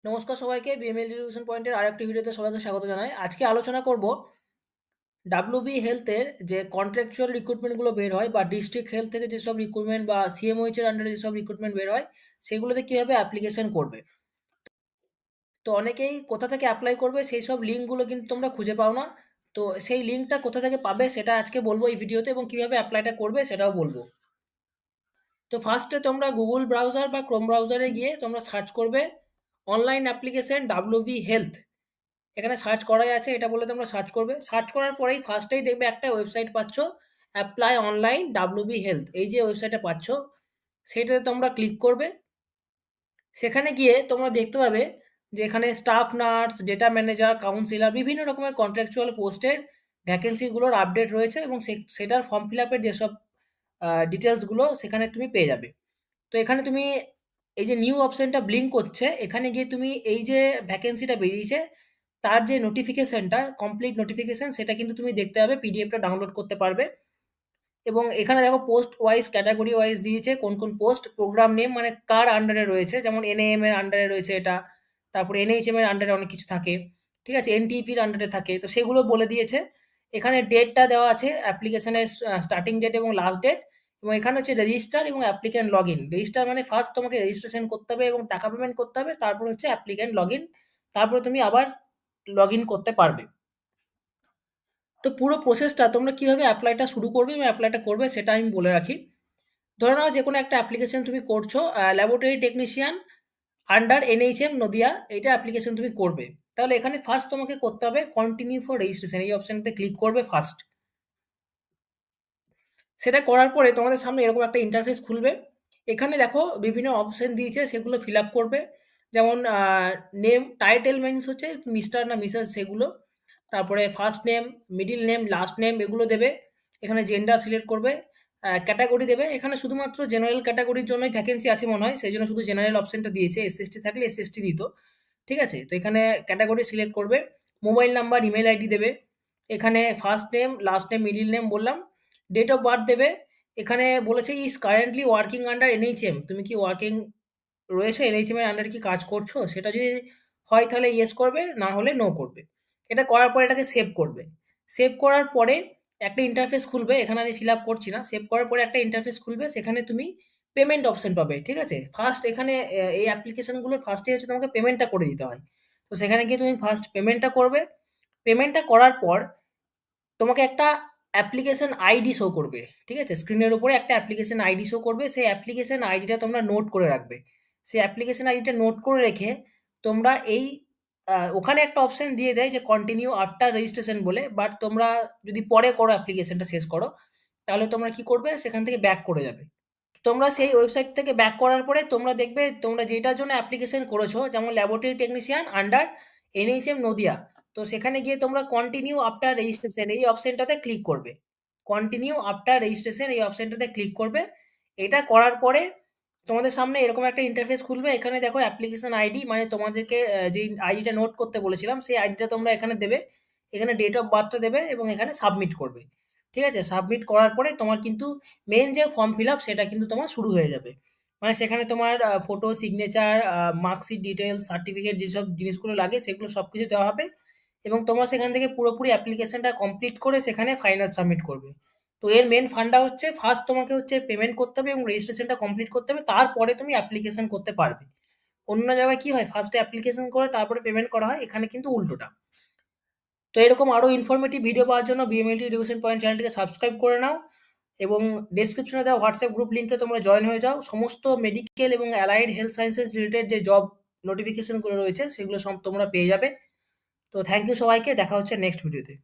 নমস্কার সবাইকে। BML education পয়েন্টের আরেকটি ভিডিওতে সবাইকে স্বাগত জানাই। আজকে আলোচনা করব ডাব্লিউবি হেলথের যে কন্ট্রাকচুয়াল রিক্রুটমেন্টগুলো বের হয় বা ডিস্ট্রিক্ট হেলথ থেকে যেসব রিক্রুটমেন্ট বা সিএমওএইচ এর আন্ডারে যেসব রিক্রুটমেন্ট বের হয় সেগুলোতে কিভাবে অ্যাপ্লিকেশন করবে। তো অনেকেই কোথা থেকে অ্যাপ্লাই করবে সেই সব লিঙ্কগুলো কিন্তু তোমরা খুঁজে পাও না। তো সেই লিঙ্কটা কোথা থেকে পাবে সেটা আজকে বলবো এই ভিডিওতে, এবং কিভাবে অ্যাপ্লাইটা করবে সেটাও বলবো। তো ফার্স্টে তোমরা গুগল ব্রাউজার বা ক্রোম ব্রাউজারে গিয়ে তোমরা সার্চ করবে অনলাইন অ্যাপ্লিকেশন ডাব্লিউবি হেলথ। এখানে সার্চ করাই আছে, এটা বলে তোমরা সার্চ করবে। সার্চ করার পরেই ফার্স্টেই দেখবে একটা ওয়েবসাইট পাচ্ছ, অ্যাপ্লাই অনলাইন ডাব্লিউবি হেলথ। এই যে ওয়েবসাইটটা পাচ্ছ সেটাতে তোমরা ক্লিক করবে। সেখানে গিয়ে তোমরা দেখতে পাবে যে এখানে staff nurse, data manager, councillor, বিভিন্ন রকমের কন্ট্রাকচুয়াল পোস্টের ভ্যাকেন্সিগুলোর আপডেট রয়েছে, এবং সেটার ফর্ম ফিল আপের যেসব ডিটেলসগুলো সেখানে তুমি পেয়ে যাবে। তো এখানে তুমি এই যে নিউ অপশনটা ব্লিঙ্ক করছে, এখানে গিয়ে তুমি এই যে ভ্যাকেন্সিটা বেরিয়েছে তার যে নোটিফিকেশনটা, কমপ্লিট নোটিফিকেশন, সেটা কিন্তু তুমি দেখতে পাবে, পিডিএফটা ডাউনলোড করতে পারবে। এবং এখানে দেখো পোস্ট ওয়াইজ, ক্যাটাগরি ওয়াইজ দিয়েছে কোন কোন পোস্ট, প্রোগ্রাম নেম মানে কার আন্ডারে রয়েছে, যেমন এনএএম এর আন্ডারে রয়েছে এটা, তারপরে এনএইচএম এর আন্ডারে অনেক কিছু থাকে, ঠিক আছে, এনটিপির আন্ডারে থাকে, তো সেগুলো বলে দিয়েছে। এখানে ডেটটা দেওয়া আছে, অ্যাপ্লিকেশনের স্টার্টিং ডেট এবং লাস্ট ডেট। এবং এখানে হচ্ছে রেজিস্টার এবং অ্যাপ্লিক্যান্ট লগ ইন। রেজিস্টার মানে ফার্স্ট তোমাকে রেজিস্ট্রেশন করতে হবে এবং টাকা পেমেন্ট করতে হবে, তারপর হচ্ছে অ্যাপ্লিক্যান্ট লগ ইন, তারপরে তুমি আবার লগ ইন করতে পারবে। তো পুরো প্রসেসটা তোমরা কিভাবে অ্যাপ্লাইটা শুরু করবে এবং অ্যাপ্লাইটা করবে সেটা আমি বলে রাখি। ধরে নাও যে কোনো একটা অ্যাপ্লিকেশন তুমি করছো, laboratory technician under NHM Nadia, এইটা অ্যাপ্লিকেশন তুমি করবে। তাহলে এখানে ফার্স্ট তোমাকে করতে হবে কন্টিনিউ ফর রেজিস্ট্রেশন, এই অপশনটাতে ক্লিক করবে ফার্স্ট। সেটা করার পরে তোমাদের সামনে এরকম একটা ইন্টারফেস খুলবে। এখানে দেখো বিভিন্ন অপশন দিয়েছে, সেগুলো ফিল আপ করবে। যেমন নেম, টাইটেল মিনস হচ্ছে মিস্টার না মিসেস সেগুলো, তারপরে first name, middle name, last name এগুলো দেবে। এখানে জেন্ডার সিলেক্ট করবে, ক্যাটাগরি দেবে। এখানে শুধুমাত্র জেনারেল ক্যাটাগরির জন্যই ভ্যাকেন্সি আছে মনে হয়, সেই জন্য শুধু জেনারেল অপশনটা দিয়েছে, এসএসটি থাকলে এসএসটি দিত, ঠিক আছে। তো এখানে ক্যাটাগরি সিলেক্ট করবে, মোবাইল নাম্বার, ইমেল আইডি দেবে। এখানে first name, last name, middle name বললাম। ডেট অফ বার্থ দেবে। এখানে বলেছে is currently working under NHM, তুমি কি ওয়ার্কিং রয়েছে, এনএইচএম এর আন্ডারে কি কাজ করছো, সেটা যদি হয় তাহলে ইয়েস করবে, না হলে নো করবে। এটা করার পরে এটাকে সেভ করবে। সেভ করার পরে একটা ইন্টারফেস খুলবে, এখানে আমি ফিল আপ করছি না। সেভ করার পরে একটা ইন্টারফেস খুলবে, সেখানে তুমি পেমেন্ট অপশন পাবে, ঠিক আছে। ফার্স্ট এখানে এই অ্যাপ্লিকেশনগুলোর ফার্স্টে হচ্ছে তোমাকে পেমেন্টটা করে দিতে হয়। তো সেখানে গিয়ে তুমি ফার্স্ট পেমেন্টটা করবে। পেমেন্টটা করার পর তোমাকে একটা অ্যাপ্লিকেশন আইডি শো করবে, ঠিক আছে। স্ক্রিনের উপরে একটা অ্যাপ্লিকেশন আইডি শো করবে, সেই অ্যাপ্লিকেশন আইডিটা তোমরা নোট করে রাখবে। সেই অ্যাপ্লিকেশন আইডিটা নোট করে রেখে তোমরা এই ওখানে একটা অপশন দিয়ে দেয় যে কন্টিনিউ আফটার রেজিস্ট্রেশন বলে, বাট তোমরা যদি পরে করো, অ্যাপ্লিকেশনটা শেষ করো, তাহলে তোমরা কি করবে, সেখান থেকে ব্যাক করে যাবে। তোমরা সেই ওয়েবসাইট থেকে ব্যাক করার পরে তোমরা দেখবে তোমরা যেটার জন্য অ্যাপ্লিকেশন করেছো, যেমন laboratory technician under NHM Nadia, তো সেখানে গিয়ে তোমরা কন্টিনিউ আফটার রেজিস্ট্রেশন এই অপশনটাতে ক্লিক করবে। কন্টিনিউ আফটার রেজিস্ট্রেশন এই অপশনটাতে ক্লিক করবে। এটা করার পরে তোমাদের সামনে এরকম একটা ইন্টারফেস খুলবে। এখানে দেখো অ্যাপ্লিকেশন আইডি, মানে তোমাদেরকে যে আইডিটা নোট করতে বলেছিলাম সেই আইডিটা তোমরা এখানে দেবে। এখানে ডেট অফ বার্থটা দেবে এবং এখানে সাবমিট করবে, ঠিক আছে। সাবমিট করার পরে তোমার কিন্তু মেন যে ফর্ম ফিল আপ সেটা কিন্তু তোমার শুরু হয়ে যাবে। মানে সেখানে তোমার photo, signature, marksheet details, certificate, যেসব জিনিসগুলো লাগে সেগুলো সব কিছু দেওয়া হবে। এবং তোমরা সেখান থেকে পুরোপুরি অ্যাপ্লিকেশনটা কমপ্লিট করে সেখানে ফাইনাল সাবমিট করবে। তো এর মেন ফান্ডা হচ্ছে ফার্স্ট তোমাকে হচ্ছে পেমেন্ট করতে হবে এবং রেজিস্ট্রেশনটা কমপ্লিট করতে হবে, তারপরে তুমি অ্যাপ্লিকেশন করতে পারবে। অন্য জায়গায় কি হয়, ফার্স্টে অ্যাপ্লিকেশন করে তারপরে পেমেন্ট করা হয়, এখানে কিন্তু উল্টোটা। তো এরকম আরও ইনফরমেটিভ ভিডিও পাওয়ার জন্য বিএমএলটি এডুকেশন পয়েন্ট চ্যানেলটিকে সাবস্ক্রাইব করে নাও, এবং ডেসক্রিপশনে দেওয়া হোয়াটসঅ্যাপ গ্রুপ লিঙ্কে তোমরা জয়েন হয়ে যাও। সমস্ত মেডিকেল এবং অ্যালাইড হেলথ সায়েন্সেস রিলেটেড যে জব নোটিফিকেশনগুলো রয়েছে সেগুলো সব তোমরা পেয়ে যাবে। তো থ্যাংক ইউ সবাইকে, দেখা হচ্ছে নেক্সট ভিডিওতে।